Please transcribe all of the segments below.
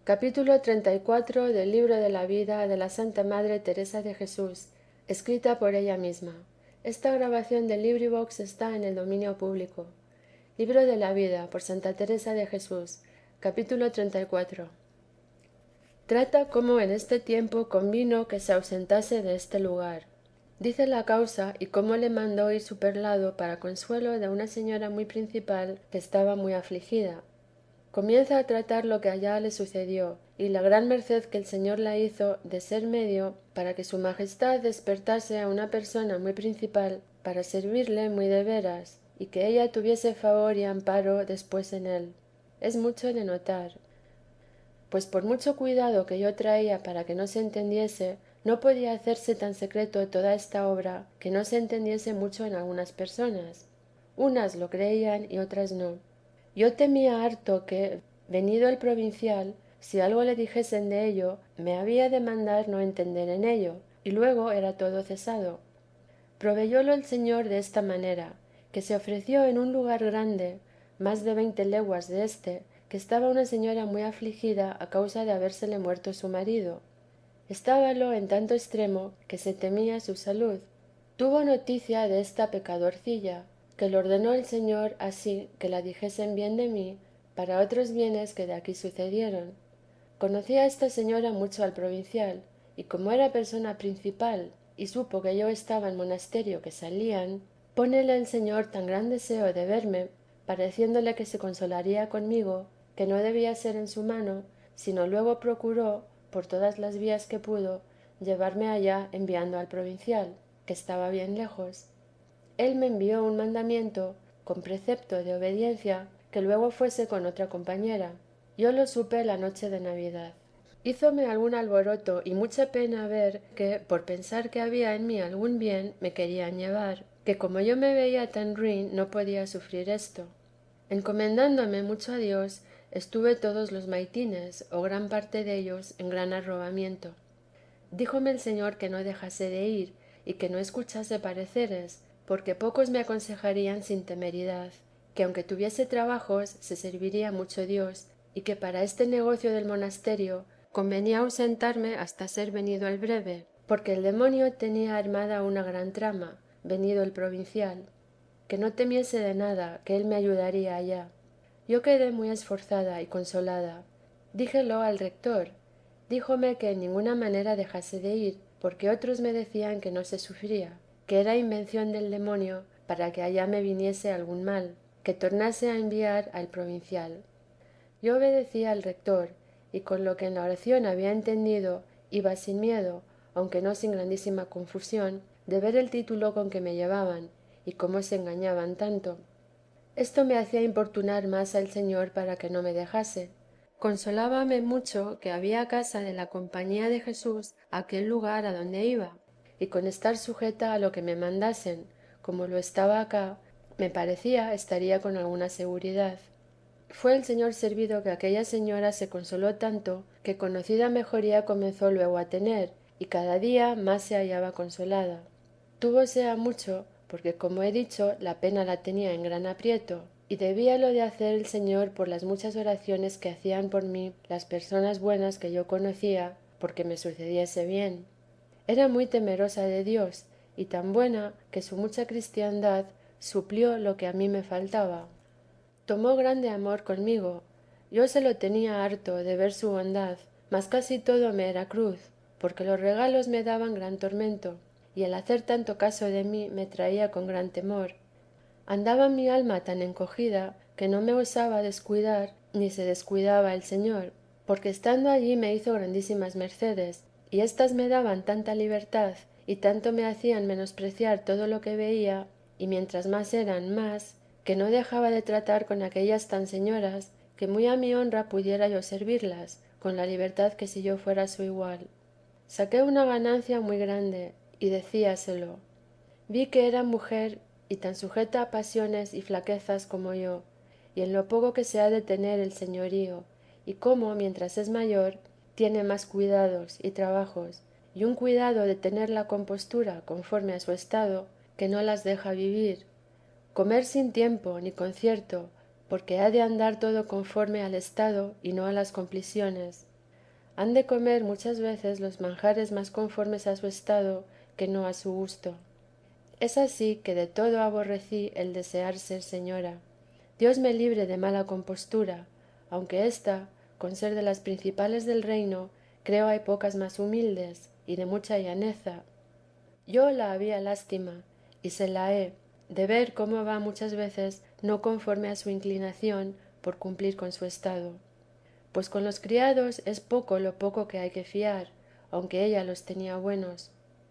Capítulo 34 del libro de la vida de la Santa Madre Teresa de Jesús, escrita por ella misma. Esta grabación del LibriVox está en el dominio público. Libro de la vida por Santa Teresa de Jesús, capítulo 34. Trata cómo en este tiempo convino que se ausentase de este lugar. Dice la causa y cómo le mandó ir su perlado para consuelo de una señora muy principal que estaba muy afligida. Comienza a tratar lo que allá le sucedió y la gran merced que el Señor la hizo de ser medio para que su majestad despertase a una persona muy principal para servirle muy de veras y que ella tuviese favor y amparo después en él. Es mucho de notar, pues por mucho cuidado que yo traía para que no se entendiese, no podía hacerse tan secreto toda esta obra que no se entendiese mucho en algunas personas. Unas lo creían y otras no. Yo temía harto que, venido el provincial, si algo le dijesen de ello, me había de mandar no entender en ello, y luego era todo cesado. Proveyólo el Señor de esta manera, que se ofreció en un lugar grande, más de 20 leguas de éste, que estaba una señora muy afligida a causa de habérsele muerto su marido. Estábalo en tanto extremo que se temía su salud. Tuvo noticia de esta pecadorcilla, que lo ordenó el Señor así que la dijesen bien de mí para otros bienes que de aquí sucedieron. Conocía esta señora mucho al provincial, y como era persona principal y supo que yo estaba en monasterio que salían, pónele el Señor tan gran deseo de verme, pareciéndole que se consolaría conmigo, que no debía ser en su mano, sino luego procuró, por todas las vías que pudo, llevarme allá enviando al provincial, que estaba bien lejos. Él me envió un mandamiento con precepto de obediencia que luego fuese con otra compañera. Yo lo supe la noche de Navidad. Hízome algún alboroto y mucha pena ver que, por pensar que había en mí algún bien, me querían llevar, que como yo me veía tan ruin no podía sufrir esto. Encomendándome mucho a Dios, estuve todos los maitines, o gran parte de ellos, en gran arrobamiento. Díjome el Señor que no dejase de ir y que no escuchase pareceres, porque pocos me aconsejarían sin temeridad, que aunque tuviese trabajos se serviría mucho Dios, y que para este negocio del monasterio convenía ausentarme hasta ser venido el breve, porque el demonio tenía armada una gran trama, venido el provincial, que no temiese de nada, que él me ayudaría allá. Yo quedé muy esforzada y consolada. Díjelo al rector. Díjome que en ninguna manera dejase de ir, porque otros me decían que no se sufría, que era invención del demonio para que allá me viniese algún mal, que tornase a enviar al provincial. Yo obedecía al rector, y con lo que en la oración había entendido, iba sin miedo, aunque no sin grandísima confusión, de ver el título con que me llevaban, y cómo se engañaban tanto. Esto me hacía importunar más al Señor para que no me dejase. Consolábame mucho que había casa de la compañía de Jesús aquel lugar a donde iba, y con estar sujeta a lo que me mandasen, como lo estaba acá, me parecía estaría con alguna seguridad. Fué el Señor servido que aquella señora se consoló tanto que conocida mejoría comenzó luego a tener, y cada día más se hallaba consolada. Túvose a mucho, porque como he dicho, la pena la tenía en gran aprieto, y debíalo de hacer el Señor por las muchas oraciones que hacían por mí las personas buenas que yo conocía, porque me sucediese bien. Era muy temerosa de Dios, y tan buena que su mucha cristiandad suplió lo que a mí me faltaba. Tomó grande amor conmigo. Yo se lo tenía harto de ver su bondad, mas casi todo me era cruz, porque los regalos me daban gran tormento, y el hacer tanto caso de mí me traía con gran temor. Andaba mi alma tan encogida que no me osaba descuidar, ni se descuidaba el Señor, porque estando allí me hizo grandísimas mercedes, y éstas me daban tanta libertad, y tanto me hacían menospreciar todo lo que veía, y mientras más eran más, que no dejaba de tratar con aquellas tan señoras, que muy a mi honra pudiera yo servirlas, con la libertad que si yo fuera su igual. Saqué una ganancia muy grande, y decíaselo. Vi que era mujer y tan sujeta a pasiones y flaquezas como yo, y en lo poco que se ha de tener el señorío, y cómo, mientras es mayor, tiene más cuidados y trabajos, y un cuidado de tener la compostura conforme a su estado, que no las deja vivir. Comer sin tiempo ni concierto, porque ha de andar todo conforme al estado y no a las complisiones. han de comer muchas veces los manjares más conformes a su estado que no a su gusto. Es así que de todo aborrecí el desear ser señora. Dios me libre de mala compostura, aunque ésta, con ser de las principales del reino, creo hay pocas más humildes y de mucha llaneza. Yo la había lástima, y se la he, de ver cómo va muchas veces no conforme a su inclinación por cumplir con su estado. Pues con los criados es poco lo poco que hay que fiar, aunque ella los tenía buenos.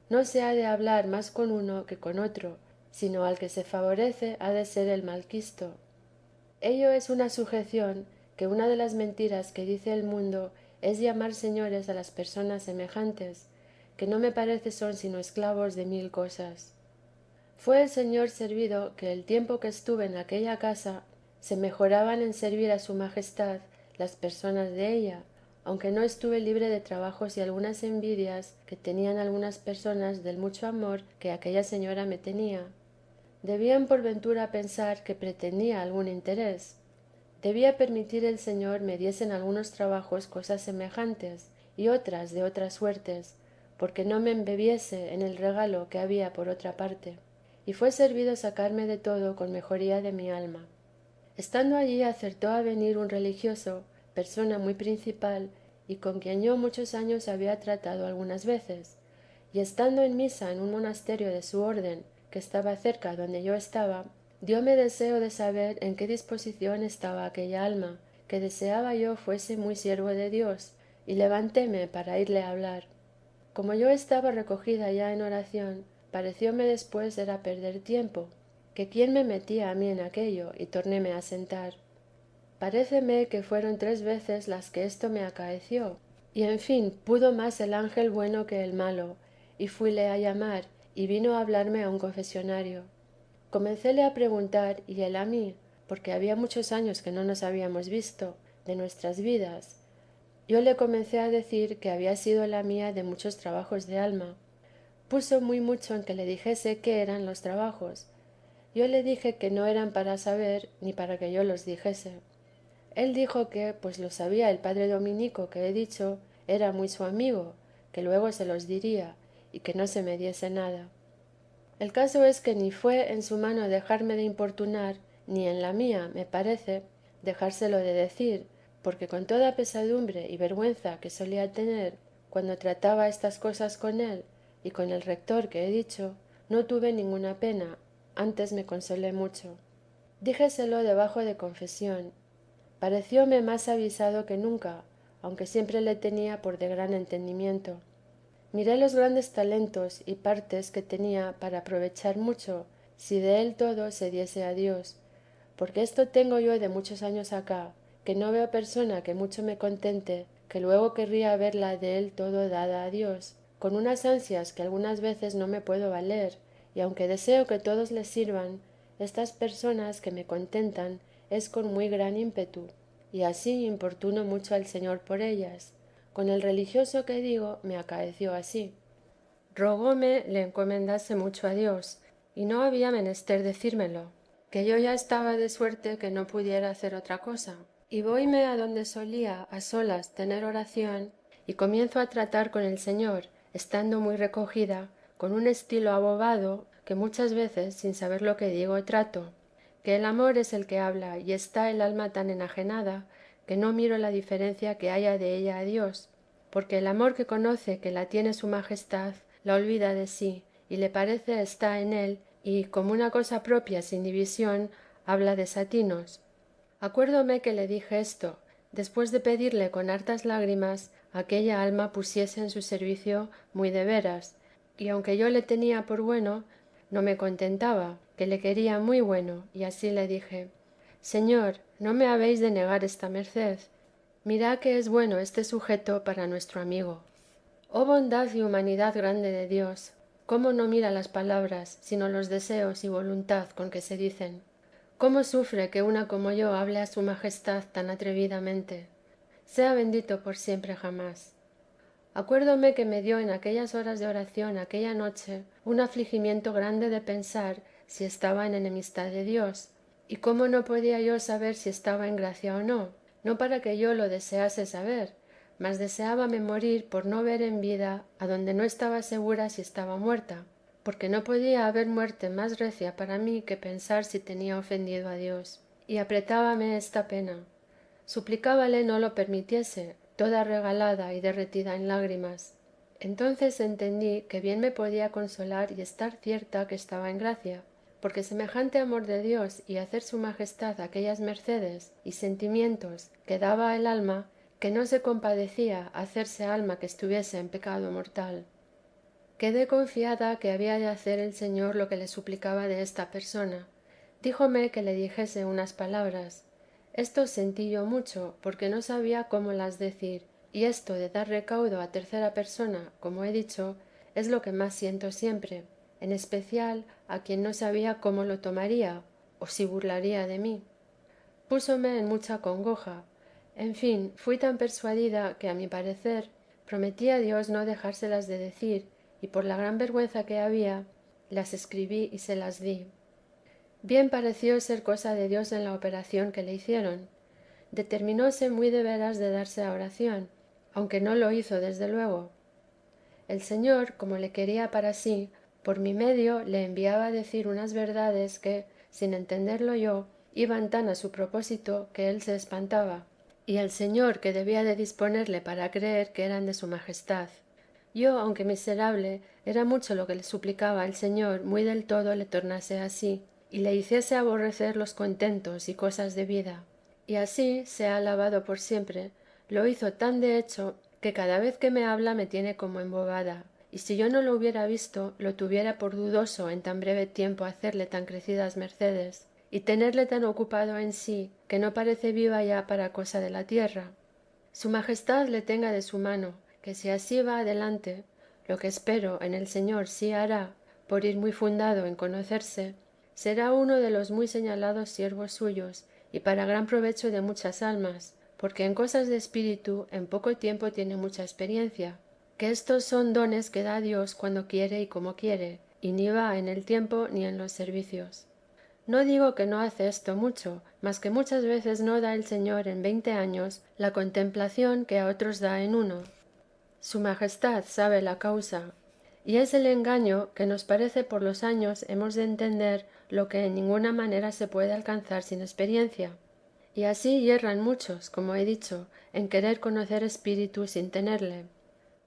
No se ha de hablar más con uno que con otro, sino al que se favorece ha de ser el malquisto. Ello es una sujeción, que una de las mentiras que dice el mundo es llamar señores a las personas semejantes, que no me parece son sino esclavos de mil cosas. Fue el Señor servido que el tiempo que estuve en aquella casa se mejoraban en servir a su majestad las personas de ella, aunque no estuve libre de trabajos y algunas envidias que tenían algunas personas del mucho amor que aquella señora me tenía. Debían por ventura pensar que pretendía algún interés. Debía permitir el Señor me diesen algunos trabajos cosas semejantes y otras de otras suertes, porque no me embebiese en el regalo que había por otra parte. Y fue servido sacarme de todo con mejoría de mi alma. Estando allí acertó a venir un religioso, persona muy principal, y con quien yo muchos años había tratado algunas veces, y estando en misa en un monasterio de su orden, que estaba cerca donde yo estaba, dióme deseo de saber en qué disposición estaba aquella alma, que deseaba yo fuese muy siervo de Dios, y levantéme para irle a hablar. Como yo estaba recogida ya en oración, parecióme después era perder tiempo, que quién me metía a mí en aquello, y tornéme a sentar. Paréceme que fueron 3 veces las que esto me acaeció, y en fin pudo más el ángel bueno que el malo, y fuíle a llamar, y vino a hablarme a un confesionario. Comencéle a preguntar, y él a mí, porque había muchos años que no nos habíamos visto, de nuestras vidas. Yo le comencé a decir que había sido la mía de muchos trabajos de alma. Puso muy mucho en que le dijese qué eran los trabajos. Yo le dije que no eran para saber, ni para que yo los dijese. Él dijo que, pues lo sabía el padre Dominico que he dicho, era muy su amigo, que luego se los diría, y que no se me diese nada. El caso es que ni fue en su mano dejarme de importunar, ni en la mía, me parece, dejárselo de decir, porque con toda pesadumbre y vergüenza que solía tener cuando trataba estas cosas con él y con el rector que he dicho, no tuve ninguna pena, antes me consolé mucho. Díjeselo debajo de confesión. Parecióme más avisado que nunca, aunque siempre le tenía por de gran entendimiento. Miré los grandes talentos y partes que tenía para aprovechar mucho, si de él todo se diese a Dios, porque esto tengo yo de muchos años acá, que no veo persona que mucho me contente, que luego querría verla de él todo dada a Dios, con unas ansias que algunas veces no me puedo valer, y aunque deseo que todos les sirvan, estas personas que me contentan es con muy gran ímpetu, y así importuno mucho al Señor por ellas. Con el religioso que digo me acaeció así. Rogóme le encomendase mucho a Dios, y no había menester decírmelo, que yo ya estaba de suerte que no pudiera hacer otra cosa. Y voyme a donde solía a solas tener oración, y comienzo a tratar con el Señor, estando muy recogida, con un estilo abobado, que muchas veces, sin saber lo que digo, trato, que el amor es el que habla, y está el alma tan enajenada, que no miro la diferencia que haya de ella a Dios, porque el amor que conoce que la tiene su majestad, la olvida de sí, y le parece está en él, y como una cosa propia sin división, habla desatinos. Acuérdome que le dije esto, después de pedirle con hartas lágrimas aquella alma pusiese en su servicio muy de veras, y aunque yo le tenía por bueno, no me contentaba, que le quería muy bueno, y así le dije: Señor, no me habéis de negar esta merced, mirad que es bueno este sujeto para nuestro amigo. Oh bondad y humanidad grande de Dios, cómo no mira las palabras, sino los deseos y voluntad con que se dicen. Cómo sufre que una como yo hable a su majestad tan atrevidamente. Sea bendito por siempre jamás. Acuérdome que me dio en aquellas horas de oración aquella noche un afligimiento grande de pensar si estaba en enemistad de Dios, y cómo no podía yo saber si estaba en gracia o no, no para que yo lo desease saber, mas deseábame morir por no ver en vida a donde no estaba segura si estaba muerta, porque no podía haber muerte más recia para mí que pensar si tenía ofendido a Dios, y apretábame esta pena. Suplicábale no lo permitiese, toda regalada y derretida en lágrimas. Entonces entendí que bien me podía consolar y estar cierta que estaba en gracia, porque semejante amor de Dios y hacer su majestad aquellas mercedes y sentimientos que daba el alma, que no se compadecía hacerse alma que estuviese en pecado mortal. Quedé confiada que había de hacer el Señor lo que le suplicaba de esta persona. Díjome que le dijese unas palabras. Esto sentí yo mucho, porque no sabía cómo las decir, y esto de dar recaudo a tercera persona, como he dicho, es lo que más siento siempre, en especial a quien no sabía cómo lo tomaría, o si burlaría de mí. Púsome en mucha congoja. En fin, fui tan persuadida que a mi parecer prometí a Dios no dejárselas de decir, y por la gran vergüenza que había, las escribí y se las di. Bien pareció ser cosa de Dios en la operación que le hicieron. Determinóse muy de veras de darse a oración, aunque no lo hizo desde luego. El Señor, como le quería para sí, por mi medio le enviaba a decir unas verdades que, sin entenderlo yo, iban tan a su propósito que él se espantaba, y el Señor que debía de disponerle para creer que eran de su majestad. Yo, aunque miserable, era mucho lo que le suplicaba al Señor muy del todo le tornase así, y le hiciese aborrecer los contentos y cosas de vida. Y así, sea alabado por siempre, lo hizo tan de hecho que cada vez que me habla me tiene como embobada, y si yo no lo hubiera visto, lo tuviera por dudoso en tan breve tiempo hacerle tan crecidas mercedes, y tenerle tan ocupado en sí, que no parece viva ya para cosa de la tierra. Su majestad le tenga de su mano, que si así va adelante, lo que espero en el Señor sí hará, por ir muy fundado en conocerse, será uno de los muy señalados siervos suyos, y para gran provecho de muchas almas, porque en cosas de espíritu en poco tiempo tiene mucha experiencia, que estos son dones que da Dios cuando quiere y como quiere, y ni va en el tiempo ni en los servicios. No digo que no hace esto mucho, mas que muchas veces no da el Señor en 20 años la contemplación que a otros da en uno. Su majestad sabe la causa, y es el engaño que nos parece por los años hemos de entender lo que en ninguna manera se puede alcanzar sin experiencia. Y así yerran muchos, como he dicho, en querer conocer espíritu sin tenerle.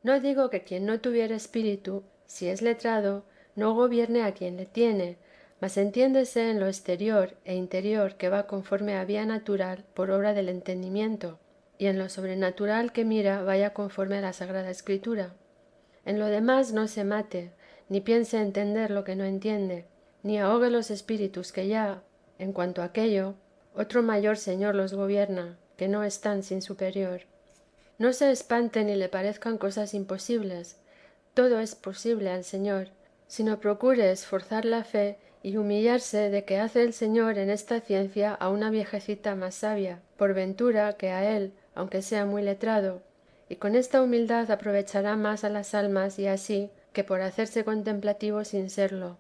No digo que quien no tuviere espíritu, si es letrado, no gobierne a quien le tiene, mas entiéndese en lo exterior e interior que va conforme a vía natural por obra del entendimiento, y en lo sobrenatural que mira vaya conforme a la Sagrada Escritura. En lo demás no se mate, ni piense entender lo que no entiende, ni ahogue los espíritus que ya, en cuanto a aquello, otro mayor Señor los gobierna, que no están sin superior. No se espante ni le parezcan cosas imposibles, todo es posible al Señor, sino procure esforzar la fe y humillarse de que hace el Señor en esta ciencia a una viejecita más sabia, por ventura, que a él, aunque sea muy letrado, y con esta humildad aprovechará más a las almas y así que por hacerse contemplativo sin serlo.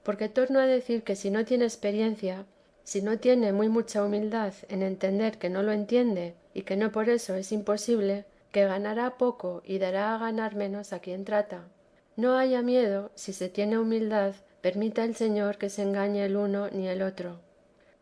Porque torno a decir que si no tiene experiencia, si no tiene muy mucha humildad en entender que no lo entiende y que no por eso es imposible, que ganará poco y dará a ganar menos a quien trata. No haya miedo, si se tiene humildad, permita el Señor que se engañe el uno ni el otro.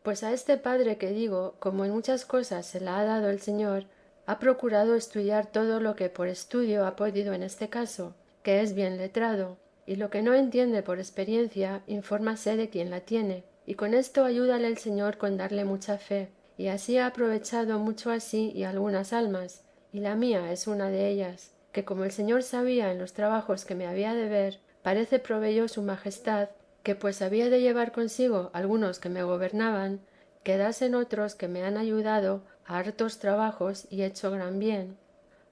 Pues a este padre que digo, como en muchas cosas se la ha dado el Señor, ha procurado estudiar todo lo que por estudio ha podido en este caso, que es bien letrado, y lo que no entiende por experiencia, infórmase de quien la tiene, y con esto ayúdale el Señor con darle mucha fe, y así ha aprovechado mucho a sí y a algunas almas, y la mía es una de ellas, que como el Señor sabía en los trabajos que me había de ver, parece proveyó su majestad, que pues había de llevar consigo algunos que me gobernaban, quedasen otros que me han ayudado a hartos trabajos y hecho gran bien.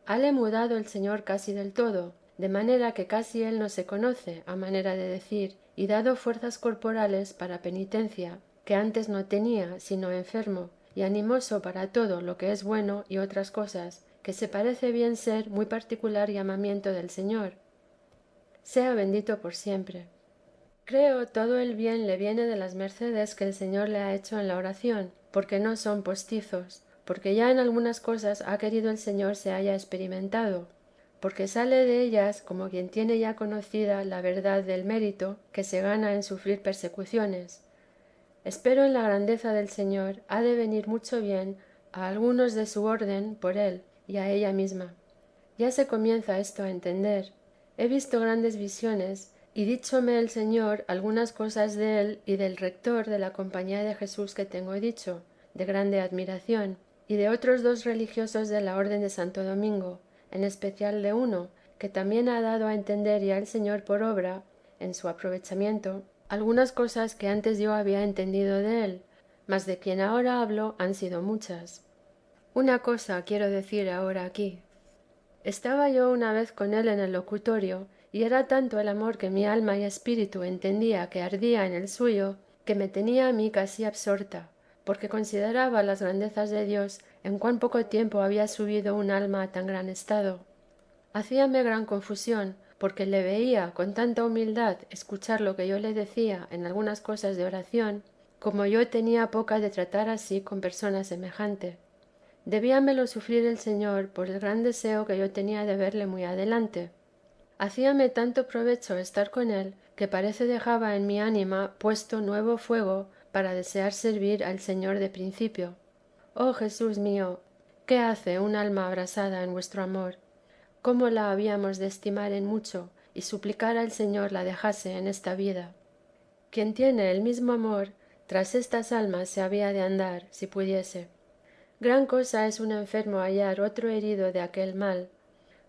Hale mudado el Señor casi del todo, de manera que casi él no se conoce, a manera de decir, y dado fuerzas corporales para penitencia, que antes no tenía, sino enfermo, y animoso para todo lo que es bueno y otras cosas, que se parece bien ser muy particular llamamiento del Señor. Sea bendito por siempre. Creo todo el bien le viene de las mercedes que el Señor le ha hecho en la oración, porque no son postizos, porque ya en algunas cosas ha querido el Señor se haya experimentado, porque sale de ellas como quien tiene ya conocida la verdad del mérito que se gana en sufrir persecuciones. Espero en la grandeza del Señor ha de venir mucho bien a algunos de su orden por él y a ella misma. Ya se comienza esto a entender. He visto grandes visiones y díchome el Señor algunas cosas de él y del rector de la Compañía de Jesús que tengo dicho, de grande admiración, y de otros dos religiosos de la Orden de Santo Domingo, en especial de uno, que también ha dado a entender ya el Señor por obra, en su aprovechamiento, algunas cosas que antes yo había entendido de él, mas de quien ahora hablo han sido muchas. Una cosa quiero decir ahora aquí. Estaba yo una vez con él en el locutorio, y era tanto el amor que mi alma y espíritu entendía que ardía en el suyo, que me tenía a mí casi absorta, porque consideraba las grandezas de Dios en cuán poco tiempo había subido un alma a tan gran estado. Hacíame gran confusión, porque le veía con tanta humildad escuchar lo que yo le decía en algunas cosas de oración, como yo tenía poca de tratar así con persona semejante. Debíamelo sufrir el Señor por el gran deseo que yo tenía de verle muy adelante. Hacíame tanto provecho estar con él, que parece dejaba en mi ánima puesto nuevo fuego para desear servir al Señor de principio. Oh Jesús mío, ¿qué hace un alma abrasada en vuestro amor? ¿Cómo la habíamos de estimar en mucho y suplicar al Señor la dejase en esta vida? Quien tiene el mismo amor, tras estas almas se había de andar, si pudiese. Gran cosa es un enfermo hallar otro herido de aquel mal.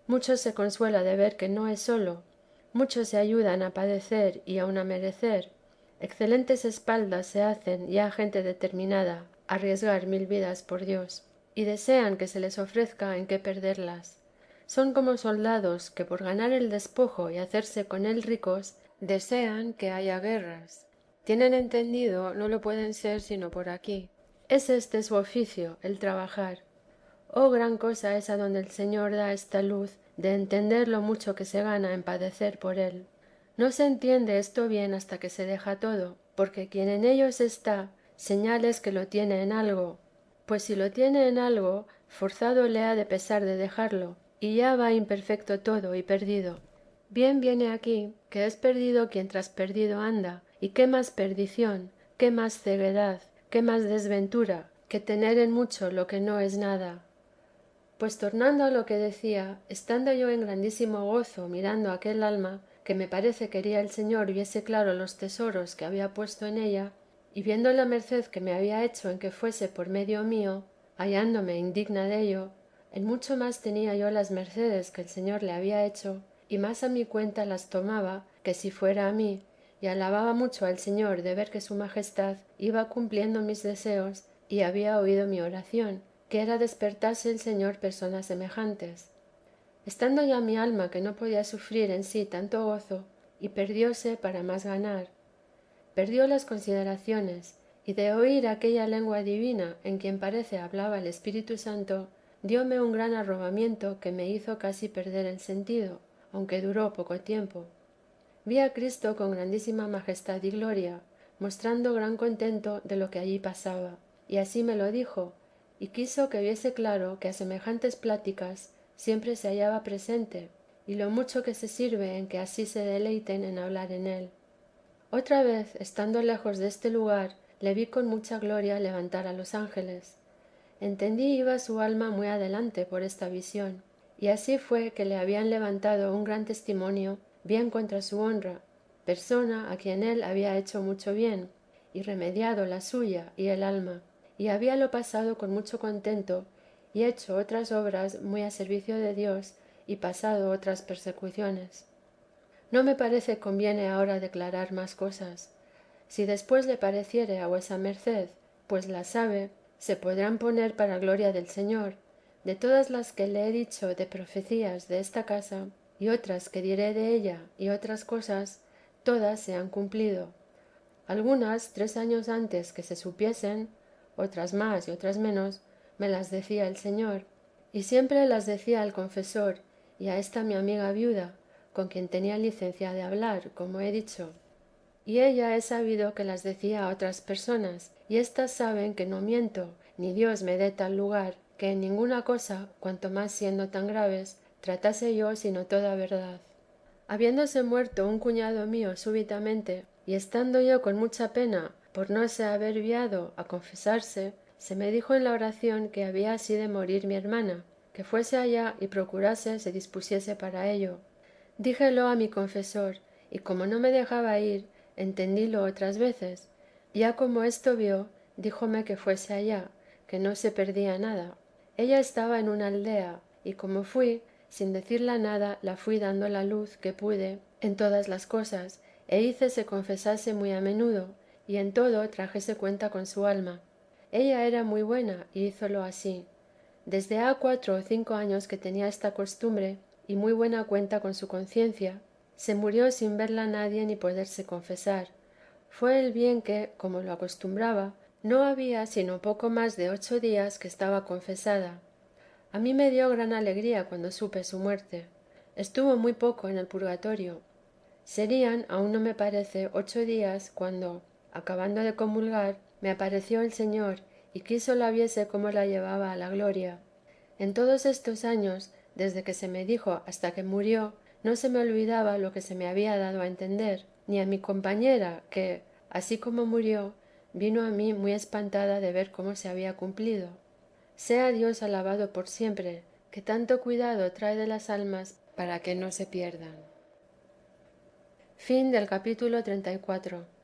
Mucho se consuela de ver que no es solo, muchos se ayudan a padecer y aun a merecer. Excelentes espaldas se hacen ya gente determinada a arriesgar 1000 vidas por Dios, y desean que se les ofrezca en qué perderlas. Son como soldados que por ganar el despojo y hacerse con él ricos, desean que haya guerras. Tienen entendido, no lo pueden ser sino por aquí. Es este su oficio, el trabajar. Oh, gran cosa es a donde el Señor da esta luz de entender lo mucho que se gana en padecer por él. No se entiende esto bien hasta que se deja todo, porque quien en ellos está, señales que lo tiene en algo, pues si lo tiene en algo, forzado le ha de pesar de dejarlo, y ya va imperfecto todo y perdido. Bien viene aquí, que es perdido quien tras perdido anda, y qué más perdición, qué más ceguedad, qué más desventura, que tener en mucho lo que no es nada. Pues tornando a lo que decía, estando yo en grandísimo gozo mirando aquel alma, que me parece quería el Señor viese claro los tesoros que había puesto en ella, y viendo la merced que me había hecho en que fuese por medio mío, hallándome indigna dello, en mucho más tenía yo las mercedes que el Señor le había hecho, y más a mi cuenta las tomaba que si fuera a mí, y alababa mucho al Señor de ver que su majestad iba cumpliendo mis deseos y había oído mi oración, que era despertase el Señor personas semejantes. Estando ya mi alma que no podía sufrir en sí tanto gozo, y perdióse para más ganar. Perdió las consideraciones, y de oír aquella lengua divina en quien parece hablaba el Espíritu Santo, dióme un gran arrobamiento que me hizo casi perder el sentido, aunque duró poco tiempo. Vi a Cristo con grandísima majestad y gloria, mostrando gran contento de lo que allí pasaba, y así me lo dijo, y quiso que viese claro que a semejantes pláticas siempre se hallaba presente, y lo mucho que se sirve en que así se deleiten en hablar en él. Otra vez, estando lejos de este lugar, le vi con mucha gloria levantar a los ángeles. Entendí iba su alma muy adelante por esta visión, y así fue que le habían levantado un gran testimonio bien contra su honra, persona a quien él había hecho mucho bien, y remediado la suya y el alma, y habíalo pasado con mucho contento, y hecho otras obras muy a servicio de Dios, y pasado otras persecuciones. No me parece conviene ahora declarar más cosas. Si después le pareciere a vuesa merced, pues la sabe, se podrán poner para gloria del Señor, de todas las que le he dicho de profecías de esta casa, y otras que diré de ella, y otras cosas, todas se han cumplido. Algunas 3 años antes que se supiesen, otras más y otras menos, me las decía el Señor, y siempre las decía al confesor y a esta mi amiga viuda, con quien tenía licencia de hablar, como he dicho. Y ella he sabido que las decía a otras personas, y éstas saben que no miento, ni Dios me dé tal lugar, que en ninguna cosa, cuanto más siendo tan graves, tratase yo sino toda verdad. Habiéndose muerto un cuñado mío súbitamente, y estando yo con mucha pena por no se haber viado a confesarse, se me dijo en la oración que había así de morir mi hermana, que fuese allá y procurase se dispusiese para ello. Díjelo a mi confesor, y como no me dejaba ir, entendílo otras veces. Ya como esto vio, díjome que fuese allá, que no se perdía nada. Ella estaba en una aldea, y como fui, sin decirla nada, la fui dando la luz que pude en todas las cosas, e hice se confesase muy a menudo, y en todo trajese cuenta con su alma. Ella era muy buena, y hízolo así. Desde ha 4 o 5 años que tenía esta costumbre, y muy buena cuenta con su conciencia, se murió sin verla nadie ni poderse confesar. Fue el bien que, como lo acostumbraba, no había sino poco más de 8 días que estaba confesada. A mí me dio gran alegría cuando supe su muerte. Estuvo muy poco en el purgatorio. Serían, aún no me parece, 8 días cuando, acabando de comulgar, me apareció el Señor y quiso la viese cómo la llevaba a la gloria. En todos estos años, desde que se me dijo hasta que murió, no se me olvidaba lo que se me había dado a entender, ni a mi compañera, que, así como murió, vino a mí muy espantada de ver cómo se había cumplido. Sea Dios alabado por siempre, que tanto cuidado trae de las almas para que no se pierdan. Fin del capítulo 34.